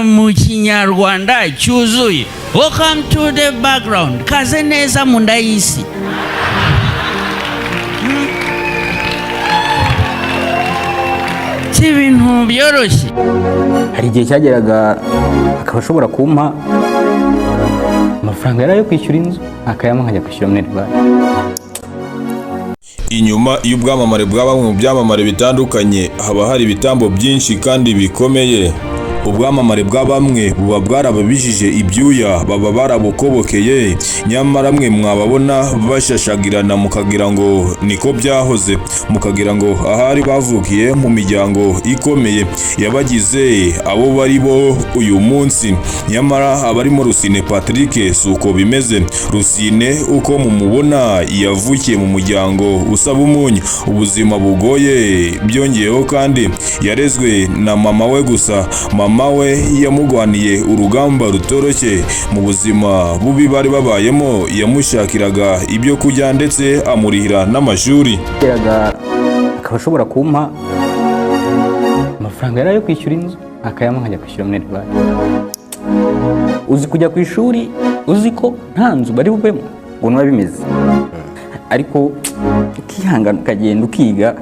mu kinyarwanda cyuzuye. Welcome to the background. Kaze neza mu nda y'isi. Si ibintu byoroshye. Hari igihe cyageraga akaba ashobora kumpa amafaranga yari ayo kwishyura inzu, akayama nkajya kwishyura minerivare. Inyuma y'ubwamamare bwa bamwe mu byamamare bitandukanye haba hari ibitambo byinshi kandi bikomeye. Ubwamamare bwa bamwe buba bwarababijije ibyuya, baba barabukobokeye, nyamara mwe mwababona bashashagirana mukagira ngo niko byahoze, mukagira ngo ahari bavukiye mu miryango ikomeye yabagize abo bari bo uyu munsi. Nyamara abarimo Rusine Patrick suko bimeze. Rusine uko mumubona yavukiye mu muryango usaba umunyu, ubuzima bugoye, byongeyeho kandi yarezwe na mama we gusa. Mama we yamugwaniye urugamba rutoroshye mu buzima bubi bari babayemo, yamushakiraga ibyo kujya ndetse amurihira n'amashuri. Akaba ashobora kumpa amafaranga yari ayo kwishyura inzu, akayama nkajya kwishyura minerivare. Uzi kujya ku ishuri uzi ko nta nzu bari bubemo ngo niba bimeze, ariko ukihangana ukagenda ukiga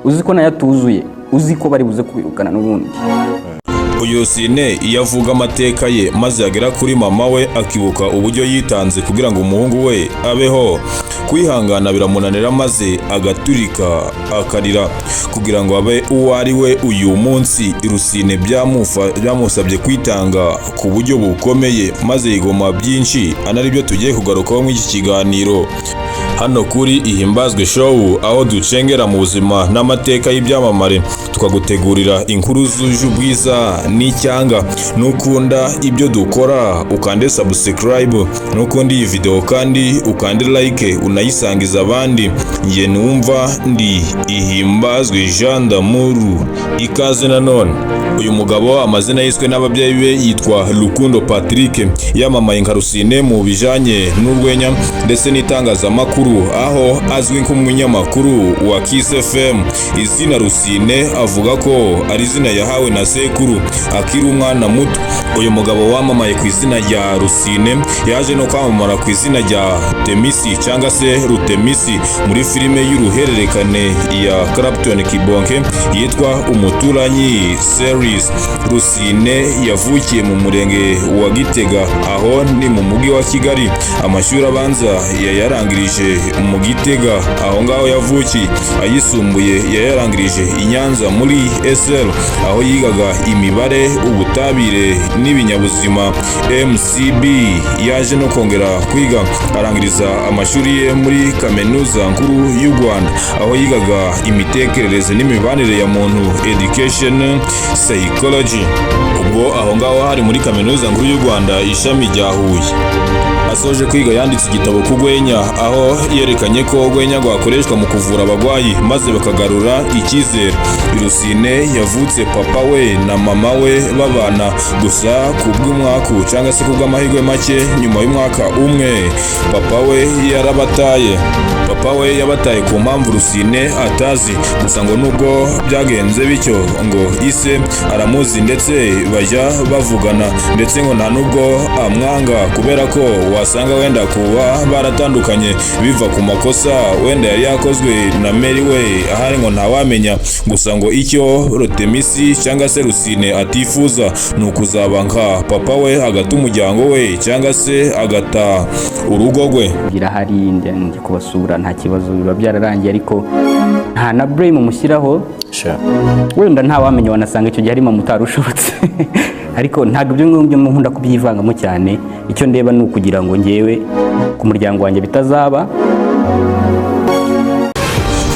uzi ko nayo atuzuye, uzi ko bari buze kubirukana n'ubundi. Uyu Rusine iyo avuga amateka ye maze yagera kuri mama we akibuka uburyo yitanze kugira ngo umuhungu we abeho, kwihangana biramunanira maze agaturika akarira kugira ngo abe uwo ari we uyu munsi. Rusine byamusabye kwitanga ku buryo bukomeye maze yigoma byinshi, anaribyo tugiye kugarukaho muri iki kiganiro hano kuri Ihimbazwe Show, aho ducengera mu buzima n'amateka y'ibyamamare, tukagutegurira inkuru zuje ubwiza n'icyanga. Nukunda ibyo dukora ukande subscribe, nukundi iyi video kandi ukande like unayisangiza abandi. Nge numva ndi Ihimbazwe Jean d'Amour. Ikaze nanone. Uyu mugabo amazina yiswe n'ababyeyi be yitwa Rukundo Patrick, yamamaye nka Rusine mu bijanye n'urwenya ndetse n'itangazamakuru, aho azwi nk'umunyamakuru wa Kiss FM. Izina Rusine avuga ko ari izina yahawe na sekuru akiri umwana muto. Uyu mugabo wamamaye ku izina rya Rusine yaje no kwamamara ku izina rya Temisi cyangwa se Rutemisi muri filime y'uruhererekane ya Clapton Kibonke yitwa Umuturanyi series. Rusine yavukiye mu murenge wa Gitega, aho ni mu mujyi wa Kigali. Amashuri abanza yayarangirije mu Gitega, aho ngaho yavukiye. Ayisumbuye yayarangirije i Nyanza muri SL, aho yigaga imibare, ubutabire n'ibinyabuzima MCB. Yaje no kongera kwiga arangiriza amashuri ye muri Kaminuza Nkuru y'u Rwanda, aho yigaga imitekerereze n'imibanire ya muntu, education psychology. Ubwo aho ngaho hari muri Kaminuza Nkuru y'u Rwanda ishami rya Huye. Asoje kwiga yanditse igitabo ku rwenya, aho yerekanye ko urwenya rwakoreshwa mu kuvura abagwayi maze bakagarura icyizere. Rusine yavutse papa we na mama we babana, gusa kubw'umwaku cyangwa se kubw'amahirwe make nyuma y'umwaka umwe papa we yarabataye. Papa we yabataye ku mpamvu Rusine atazi, gusa ngo nubwo byagenze bityo ngo ise aramuzi ndetse bajya bavugana, ndetse ngo nta nubwo amwanga kubera ko wasanga wenda kuba baratandukanye biva ku makosa wenda yari yakozwe na Mary we, ahari ngo ntawamenya. Gusa ngo icyo Rutemisi cyangwa se Rusine atifuza ni ukuzaba nka papa we, agata umuryango we cyangwa se agata urugo rwe. Birahari njye kubasura nta kibazo, biba byararangiye, ariko nta na blame mushyiraho. Wenda ntawamenya, wanasanga icyo gihe harimo mutarushobotse ariko ntabwo ibyo ngibyo nkunda kubyivangamo cyane. Icyo ndeba ni ukugira ngo ngewe ku muryango wanjye bitazaba.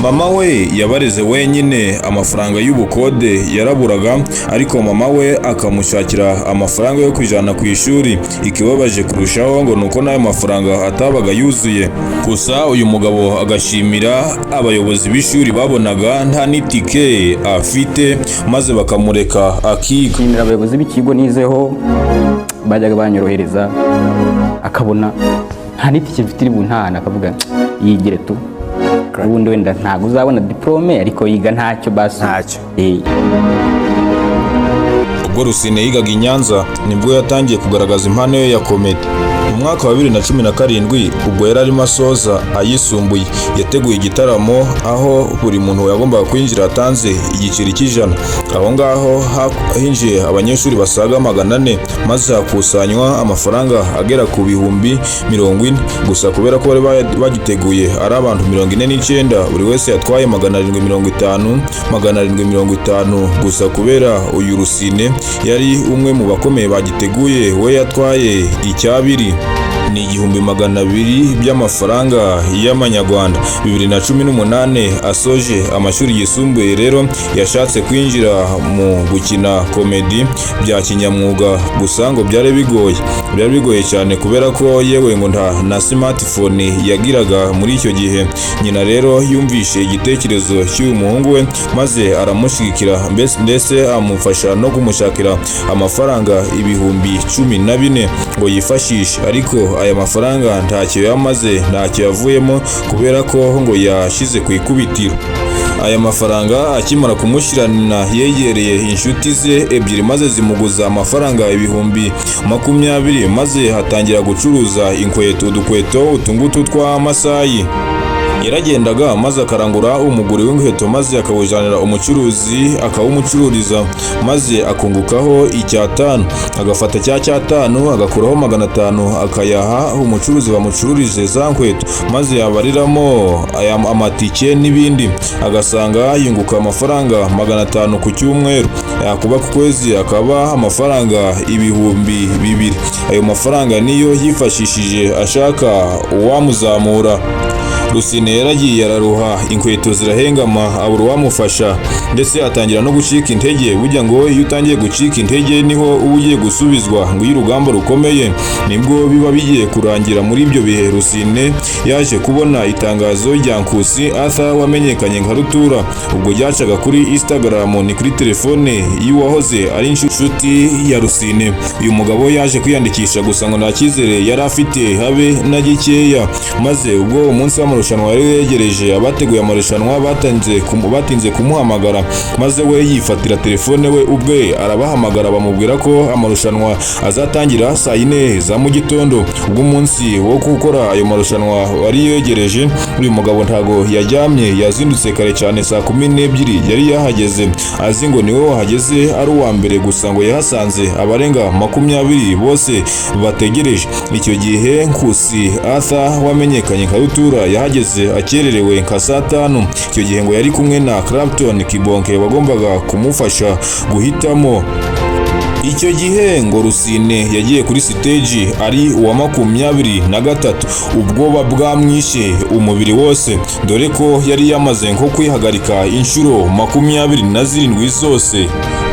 Mama we yabareze wenyine, amafaranga y'ubukode yaraburaga, ariko mama we akamushakira amafaranga yo kujana ku ishuri. Ikibabaje kurushaho ngo nuko nayo mafaranga atabaga yuzuye. Gusa uyu mugabo agashimira abayobozi b'ishuri babonaga nta nitike afite maze bakamureka akiga. Nshimira abayobozi b'ikigo nizeho, bajyaga banyorohereza, akabona nta nitike mfite iri buntana, akavuga yigire tu, ubundi wenda ntabwo uzabona diplome ariko yiga ntacyo basi. ubwo Rusine yigaga i Nyanza nibwo yatangiye kugaragaza impano ye ya komedi. Mu mwaka wa 2017 ubwo yari arimo asoza ayisumbuye yateguye igitaramo aho buri muntu yagombaga kwinjira atanze igiceri cy'ijana. Aho ngaho hinjiye abanyeshuri basaga 400 maze hakusanywa amafaranga agera ku bihumbi 40. Gusa kubera ko bari bagiteguye ari abantu 49, buri wese yatwaye 750 gusa kubera uyu Rusine yari umwe mu bakomeye bagiteguye, we yatwaye icyabiri ni 200 by'amafaranga y'amanyarwanda. 2018 asoje amashuri yisumbuye rero yashatse kwinjira mu gukina komedi bya kinyamwuga, gusa ngo byari bigoye cyane kubera ko yewe ngo nta na smartphone yagiraga muri icyo gihe. Nyina rero yumvishe igitekerezo cy'uyu muhungu we maze aramushyigikira, ndetse amufasha no kumushakira amafaranga ibihumbi 14 ngo yifashishe, ariko aya mafaranga ntacyo yamaze, ntacyo yavuyemo kubera ko ngo yashize ku ikubitiro. Aya mafaranga akimara kumushyirana yegereye inshuti ze ebyiri maze zimuguza amafaranga ibihumbi 20 maze hatangira gucuruza udukweto utungutu twa Masayi. Yaragendaga maze akarangura umuguri w'inkweto maze akawujanira umucuruzi akawumucururiza maze akungukaho icyatanu, agafata cyatanu agakuraho 500 akayaha umucuruzi bamucururize za nkweto maze yabariramo amatike n'ibindi, agasanga yunguka amafaranga 500 ku cyumweru, yakuba ku kwezi akaba amafaranga ibihumbi 2. Ayo mafaranga niyo yifashishije ashaka uwamuzamura. Rusine yaragiye araruha, inkweto zirahengama, abura uwamufasha ndetse atangira no gucika intege. Burya ngo iyo utangiye gucika intege niho uba ugiye gusubizwa, ngo iyo urugamba rukomeye nibwo biba bigiye kurangira. Muri ibyo bihe Rusine yaje kubona itangazo rya Nkusi Arthur wamenyekanye nka Rutura, ubwo ryacaga kuri Instagram ni kuri telefone y'uwahoze ari inshuti ya Rusine. Uyu mugabo yaje kwiyandikisha gusa ngo nta cyizere yari afite habe na gikeya, maze ubwo umunsi w'amarushanwa yari yegereje abateguye amarushanwa batinze kumuhamagara, maze we yifatira telefone we ubwe arabahamagara bamubwira ko amarushanwa azatangira saa 4 za mu gitondo. Ubwo umunsi wo gukora ayo marushanwa wari yegereje, uyu mugabo ntago yaryamye, yazindutse kare cyane saa 12 yari yahageze, azi ngo niwe wahageze ari uwa mbere, gusa ngo yahasanze abarenga 20 bose bategereje. Icyo gihe Nkusi Arthur wamenyekanye nka Rutura yahageze akererewe nka saa 5. Icyo gihe ngo yari kumwe na Clapton Kibonke wagombaga kumufasha guhitamo. Icyo gihe ngo Rusine yagiye kuri stage ari uwa 23, ubwoba bwamwishe umubiri wose, dore ko yari yamaze nko kwihagarika inshuro 27 zose.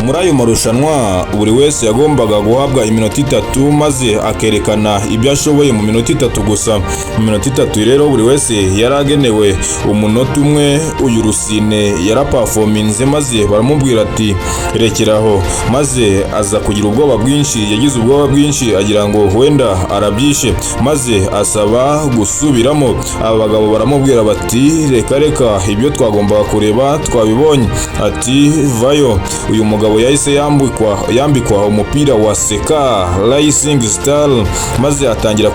Muri ayo marushanwa buri wese yagombaga guhabwa iminota 3 maze akerekana ibyo ashoboye mu minota 3 gusa. Mu minota 3 rero buri wese yaragenewe umunota umwe. Uyu Rusine yaraperforminze maze baramubwira ati rekeraho, maze aza kugira ubwoba bwinshi, yagize ubwoba bwinshi agira ngo wenda arabyishe maze asaba gusubiramo. Aba bagabo baramubwira bati reka ibyo twagombaga kureba twabibonye, ati vayo. Uyu mugabo yahise yambikwa umupira wa Seka Rising Star maze atangira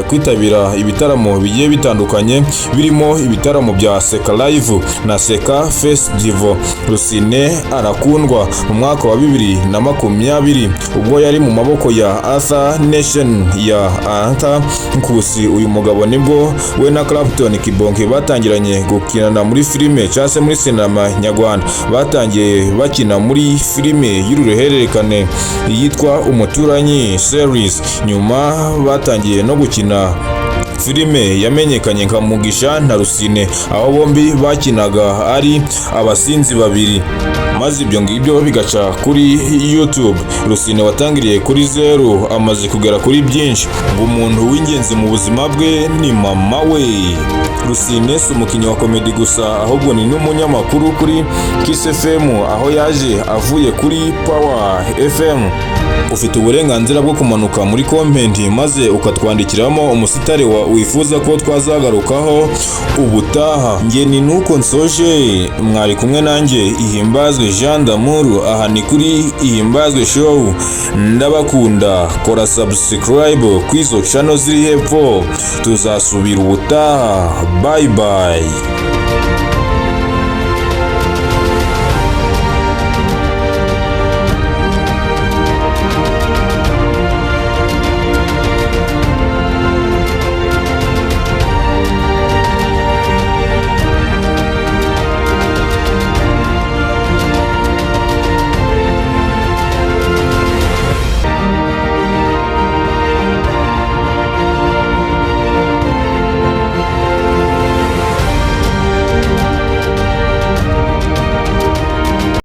kwitabira ibitaramo bigiye bitandukanye, birimo ibitaramo bya Seka Live na Seka Festival. Rusine arakundwa. Mu mwaka wa 2020 ubwo yari mu maboko ya Arthur Nation ya Arthur Nkusi, uyu mugabo nibwo we na Clapton Kibonke batangiranye gukinana muri filime cyangwa se muri sinema nyarwanda. Batangiye bakina muri filime y'uruhererekane yitwa Umuturanyi series, nyuma batangiye no gukina filime yamenyekanye nka Mugisha na Rusine, aho bombi bakinaga ari abasinzi babiri, maze ibyo ngibyo bigaca kuri YouTube. Rusine watangiriye kuri 0 amaze kugera kuri byinshi. Umuntu w'ingenzi mu buzima bwe ni mama we. Rusine si umukinnyi wa komedi gusa, ahubwo ni n'umunyamakuru kuri Kiss FM, aho yaje avuye kuri Power FM. Ufite uburenganzira bwo kumanuka muri comment maze ukatwandikiramo umusitari wifuza ko twazagarukaho ubutaha. Nge ni nuko nsoje, mwari kumwe nanjye Ihimbazwe Ihimbazwe Jean d'Amour, aha ni kuri Ihimbazwe Show. Ndabakunda, kora subscribe kwizo channel ziri hepfo, tuzasubira ubutaha. Bye bye.